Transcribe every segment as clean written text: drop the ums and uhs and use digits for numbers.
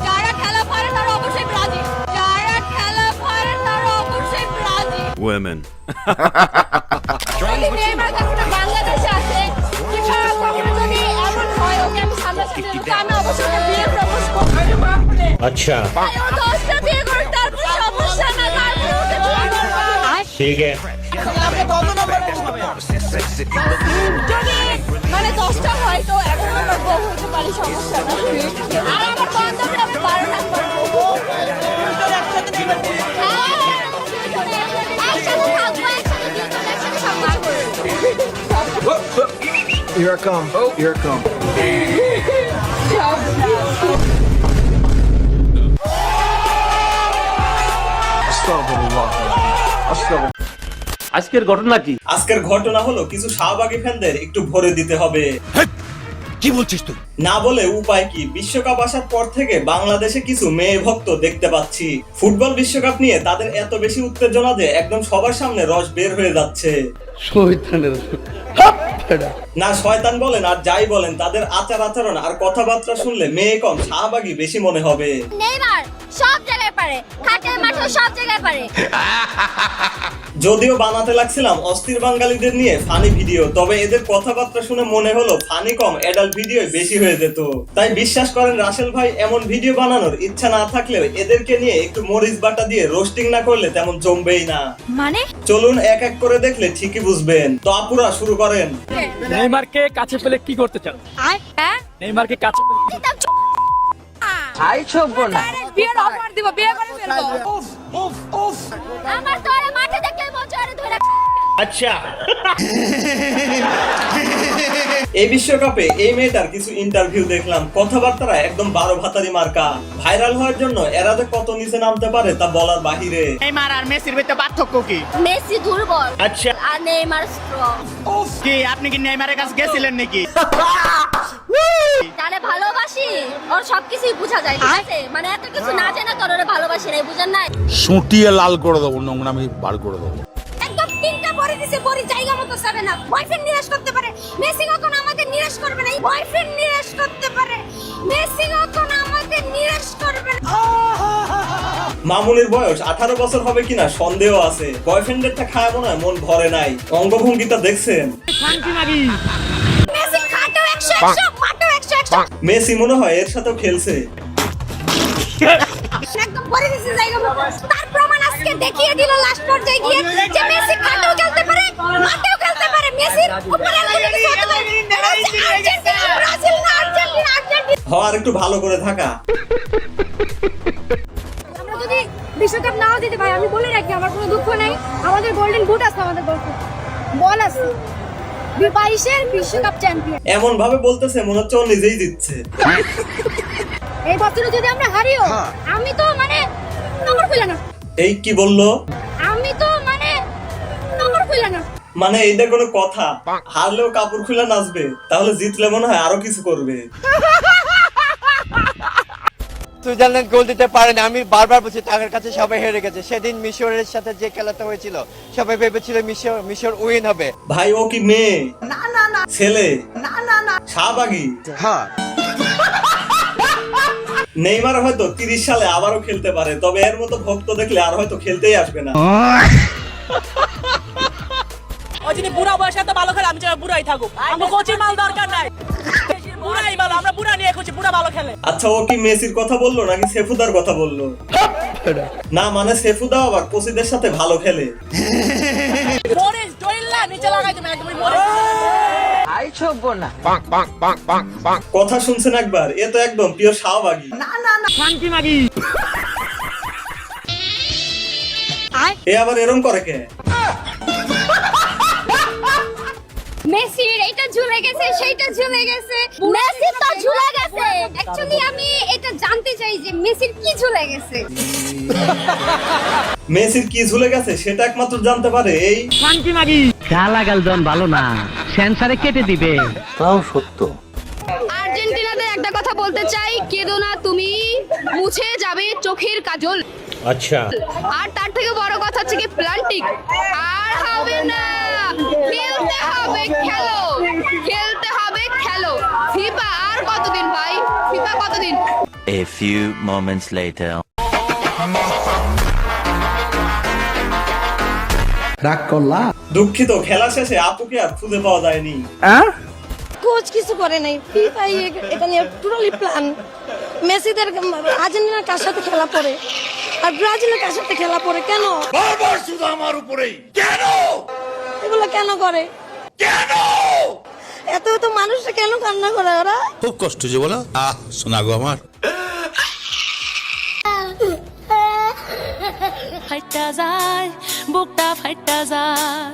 যারা খেলা পারে তারা অবশ্যই ব্রাজিল, যারা খেলা পারে তারা অবশ্যই ব্রাজিল। Women. যদি নেইমার কখনো বাংলাদেশে আসে কিংবা কখনো যদি এমন হয় ওকে আমি সামনাসামনি দেখি, আমি অবশ্যই ওকে বিয়ে প্রপোজ করব। अच्छा ও 10টা বিয়ে করে তারপর সমস্যা না, তারপর ওকে বিয়ে করব। ठीक है যদি মানে 10টা হয় তো এখন আমার বউ হতে পারে, সমস্যা না। আর আমার বান্ধবী আমি 12টা করবো। একসাথে থাকবো, একসাথে দুজন একসাথে সব করবো। Here I come. Here I come. Astaghfirullah. Astaghfirullah. আজকের ঘটনা কি? আজকের ঘটনা হলো কিছু শাহবাগী ফ্যানদের একটু ভরে দিতে হবে। কি বলছিস তুই? না বলে উপায় কি, বিশ্বকাপ আসার পর থেকে বাংলাদেশে কিছু মেয়ে ভক্ত দেখতে পাচ্ছি। ফুটবল বিশ্বকাপ নিয়ে তাদের এত বেশি উত্তেজনা যে একদম সবার সামনে রস বের হয়ে যাচ্ছে। না শয়তান বলেন আর যাই বলেন, তাদের আচার আচরণ আর কথাবার্তা শুনলে মেয়ে কম শাহবাগী বেশি মনে হবে। নেইমার সব জায়গায় পারে, খাটে মাঠে সব জায়গায় পারে। যদিও বানাতে লাগছিলাম অস্থির বাঙালিদের নিয়ে ফানি ভিডিও, তবে এদের কথাবার্তা শুনে মনে হলো ফানি কম অ্যাডাল্ট ভিডিও বেশি হয়ে যেত। তাই বিশ্বাস করেন রাসেল ভাই, এমন ভিডিও বানানোর ইচ্ছা না থাকলেও এদেরকে নিয়ে একটু মরিচ বাটা দিয়ে রোস্টিং না করলে তেমন জমবেই না। মানে চলুন এক এক করে দেখলে ঠিকই বুঝবেন। তো আপুরা শুরু করেন। নেইমারকে কাছে পেলে কি করতে চান? হ্যাঁ নেইমারকে কাছে পেলে কি আই ছোব না বিয়ের অফার দিব, বিয়ে করে ফেলবো। আমার তো আরে মাঠে দেখলে মজারে ধরে। अच्छा এই বিশ্বকাপে এই মেয়েটার কিছু ইন্টারভিউ দেখলাম, কথাবার্তা একদম 12 ভাতারি মার্কা। ভাইরাল হওয়ার জন্য এরা যে কত নিচে নামতে পারে তা বলার বাহিরে। নেইমার আর মেসির ভিতরে পার্থক্য কি? মেসি দুর্বল अच्छा আর নেইমার স্ট্রং। কি আপনি কি নেইমারের কাছে গেছিলেন নাকি? তারে ভালোবাসি, ওর সবকিছুই বোঝা যায়, ঠিক আছে? মানে এত কিছু না জেনে তোর ওরে ভালোবাসি নাই, বুঝেন নাই? সুটিয়ে লাল করে দেবো, নোংরামি বার করে দেবো। একদম তিনটা পরে দিছে, পরি জায়গা মতো যাবে না। বয়ফ্রেন্ড নিরাশ করতে পারে, মেসি কখনো আমাদের নিরাশ করবে না। বয়ফ্রেন্ড নিরাশ করতে পারে, মেসি কখনো আমাদের নিরাশ করবে না। মামুনের বয়স 18 বছর হবে কিনা সন্দেহ আছে। বয়ফ্রেন্ডেরটা খায় মনে হয় মন ভরে নাই। অঙ্গভঙ্গিটা দেখছেন? মেসি খাটো 100 মাটো 100 মেসি মনে হয় এর সাথেও খেলছে। একদম পরে দিছে জায়গা মতো। তার প্রমাণ আজকে দেখিয়ে দিল লাস্ট পর্যায়ে গিয়ে যে মেসি খাটো খেলতে পারে, মাঠেও খেলতে পারে। মেসির উপরে আর্জেন্টিনা, ব্রাজিল না, আর্জেন্টিনা। আর একটু ভালো করে থাকা। আমরা যদি বিশ্বকাপ নাও দিতে ভাই, আমি বলে রাখি আমার কোনো দুঃখ নেই। আমাদের গোল্ডেন বুট আছে, আমাদের বল আছে। 22-এর বিশ্বকাপ চ্যাম্পিয়ন। এমন ভাবে বলতেছে মনে হচ্ছে ও নিজেই জিতছে। এই বছরে যদি আমরা হারিও, আমি তো মানে নম্বর খুলে না। এই কি বললো? আমি তো মানে নম্বর খুলে না। মানে এইটা কোনো কথা? হারলেও কাপড় খুলে নাচবে, তাহলে জিতলে মনে হয় আরো কিছু করবে। সুইজারল্যান্ড গোল দিতে পারেনি। আমি বারবার বলছি তাদের কাছে সবাই হেরে গেছে। সেদিন মিশরের সাথে যে খেলাটা হয়েছিল সবাই ভেবেছিল মিশর উইন হবে। ভাই ও কি মেয়ে? না না না ছেলে। না না না শাহবাগী। হ্যাঁ। নেইমার হয়তো 30 সালে আবারও খেলতে পারে, তবে এর মতো ভক্ত দেখলে আর হয়তো খেলতেই আসবে না। ও যদি বুড়া বয়সে এত ভালো খেলে, আমি চাই বুড়াই থাকুক। আমার কোচিং মাল দরকার নাই, বুড়াই ভালো। আমরা বুড়া নিয়ে খুঁজি, বুড়া ভালো খেলে। আচ্ছা ও কি মেসির কথা বললো নাকি সেফুদার কথা বললো? না মানে সেফুদা আবার কোচিদের সাথে ভালো খেলে। মরিস ডইল্লা নিচে লাগাই তুমি একদমই মরিস। আই ছোব না কথা শুনছেন একবার? এ তো একদম পিওর শাহবাগী। শান্তি মাগি এ আবার এরম করে কে? মেসির এটা ঝুলে গেছে, সেইটা ঝুলে গেছে। মেসি তো ঝুলে গেছে। অ্যাকচুয়ালি আমি এটা জানতে চাই যে মেসির কি ঝুলে গেছে। মেসির কি ঝুলে গেছে সেটা একমাত্র জানতে পারে এই শান্তি মাগি। গালাগাল জন ভালো না, সেন্সারে কেটে দিবে। তাও সত্য। আর্জেন্টিনাতে একটা কথা বলতে চাই, কেঁদো না তুমি, মুছে যাবে চোখের কাজল। अच्छा আর তার থেকে বড় কথা হচ্ছে কি প্লান্টিক আর হবে না। খেলতে হবে খেলো, খেলতে হবে খেলো। ফিফা আর কতদিন ভাই? ফিফা কতদিন? A few moments later. দুঃখিত, খেলা শেষে আপুকে আর খুঁজে পাওয়া যায়নি। কোচ কিছু করে নাই, ফিফা এটা নিয়ে টোটালি প্ল্যান। মেসিদের আর্জেন্টিনার কার সাথে খেলা পড়ে আর ব্রাজিলের কার সাথে খেলা পড়ে, কেন বারবার শুধু আমার উপরেই কেন এগুলো কেন করে? কেন এত এত মানুষরা কেন কান্না করে ওরা? খুব কষ্ট যে বলো। শোনা গো আমার। ফাইটা যায় বুকটা, ফাইটা যায়,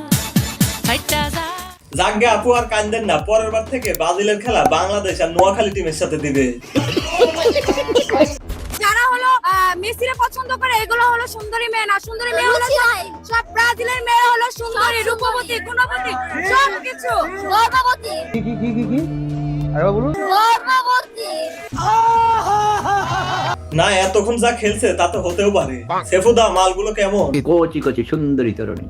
ফাইটা যায়। জাগে আপু আর কান্দেন না, পরের বার থেকে ব্রাজিলের খেলা বাংলাদেশ আর নোয়াখালী টিমের সাথে দিবে। যারা হলো মেসিরে পছন্দ করে এগুলো হলো সুন্দরী মেয়ে না, সুন্দরী মেয়ে হলো সব ব্রাজিলের মেয়ে হলো সুন্দরী, রূপবতী, গুণবতী, সবকিছু গর্ভবতী। কি আরে বলুন, গর্ভবতী। না এতক্ষণ যা খেলছে তা তো হতেও পারে। সেফুদা মালগুলো কেমন? কচি কচি সুন্দরী তরুণী।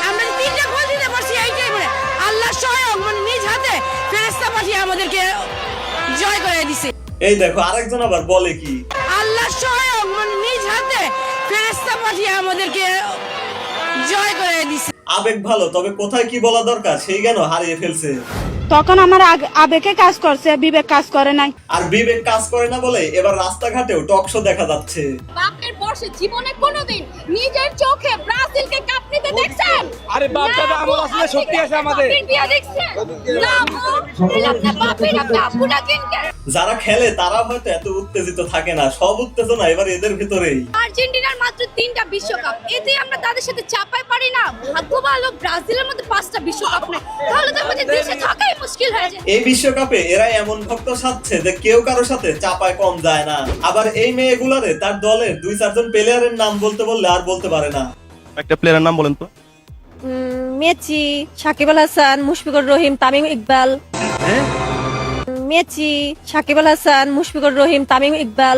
আমরা তিনটা গোল দিতে পারছি এইটাই বলে আল্লাহ স্বয়ং মানে নিজ হাতে ফেরেশতা পাঠিয়ে আমাদেরকে জয় করে দিছে। এই দেখো আরেকজন আবার বলে কি, আল্লাহ স্বয়ং মানে নিজ হাতে ফেরেশতা পাঠিয়ে আমাদেরকে জয় করে দিছে। আবেগ ভালো, তবে কোথায় কি বলা দরকার সেই জ্ঞান হারিয়ে ফেলছে। তখন আমার আবেগে কাজ করছে, বিবেক কাজ করে নাই। আর বিবেক কাজ করে না বলে এবার রাস্তাঘাটেও টক শো দেখা যাচ্ছে। বাপের বর্ষে জীবনে কোনোদিন নিজের চোখে ব্রাজিলকে কাপ নিতে দেখছেন? আরে বাপ দাদা আমল আসলে সত্যি আছে আমাদের। বিয়া দেখছেন না? আপনি বাপের আপনি আপুটা কিনকে। যারা খেলে তারা হয়তো এত উত্তেজিত থাকে না, সব উত্তেজনা এবার এদের ভিতরেই। আর্জেন্টিনার মাত্র 3টা বিশ্বকাপ, এতে আমরা তাদের সাথে চাপাই পারি না। ভাগ্য ভালো ব্রাজিলের মধ্যে 5টা বিশ্বকাপ নেই, তাহলে তো আমাদের দেশে থাকাই মুশকিল হয়ে যায়। এই বিশ্বকাপে এরা এমন ভক্ত সাজছে যে কেউ কারোর সাথে চাপায় কম যায় না। আবার এই মেয়েগুলারে তার দলের 2-4জন প্লেয়ারের নাম বলতে বললে আর বলতে পারে না। একটা প্লেয়ারের নাম বলেন তো। Messi, Shakib Al Hasan, Mushfiqur Rahim, Tamim Iqbal. Messi, Shakib Al Hasan, Mushfiqur Rahim, Tamim Iqbal.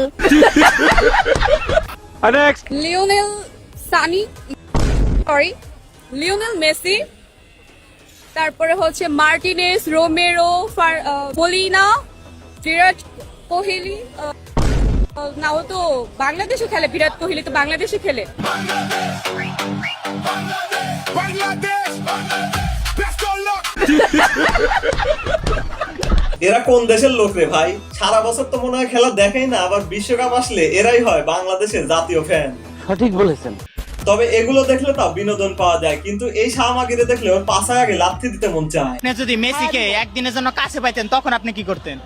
Lionel Sunny, sorry Lionel Messi, তারপরে হচ্ছে Martinez, Romero, Molina, Virat Kohli. না ও তো বাংলাদেশে খেলে, বিরাট কোহলি তো বাংলাদেশে খেলে। এরা কোন দেশের লোক রে ভাই? সারা বছর তো মনে হয় খেলা দেখেই না, আবার বিশ্বকাপ আসলে এরাই হয় বাংলাদেশের জাতীয় ফ্যান। সঠিক বলেছেন। তবে এগুলো দেখলে তো বিনোদন পাওয়া যায়, কিন্তু এই সামাগিরে দেখলে ওর পাশায় আগে লাথি দিতে মন চায়। আপনি যদি মেসিকে একদিনের জন্য কাছে পাইতেন তখন আপনি কি করতেন?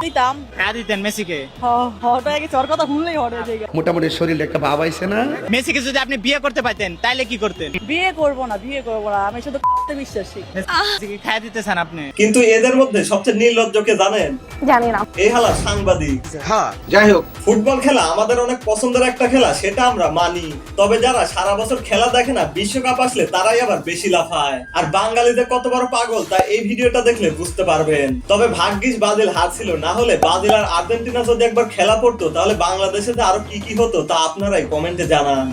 দিতাম। হ্যাঁ দিতেন মেসিকে। হট হয়ে গেছে, ওর কথা শুনলেই হট হয়ে যায়। মোটামুটি শরীরে একটা ভাব আইছে না। মেসিকে যদি আপনি বিয়ে করতে পাইতেন তাইলে কি করতেন? বিয়ে করবো না, আমি শুধু বিশ্বাসী। মেসিকে খাইয়ে দিতেছেন আপনি। কিন্তু এদের মধ্যে সবচেয়ে নির্লজ্জকে জানেন? জানি না। এই হালা সাংবাদিক। হ্যাঁ যাই হোক, ফুটবল খেলা আমাদের অনেক পছন্দের একটা খেলা, সেটা আমরা মানি। তবে যারা সারা বছর খেলা দেখে না, বিশ্বকাপ আসলে তারাই আবার বেশি লাফায়। আর বাঙালিদের কত বড় পাগল তা এই ভিডিওটা দেখলে বুঝতে পারবেন। তবে ভাগ্যিস ব্রাজিল হারছিল, না হলে ব্রাজিল আর আর্জেন্টিনা যদি একবার খেলা পড়তো তাহলে বাংলাদেশে আরো কি কি হতো তা আপনারাই কমেন্টে জানান।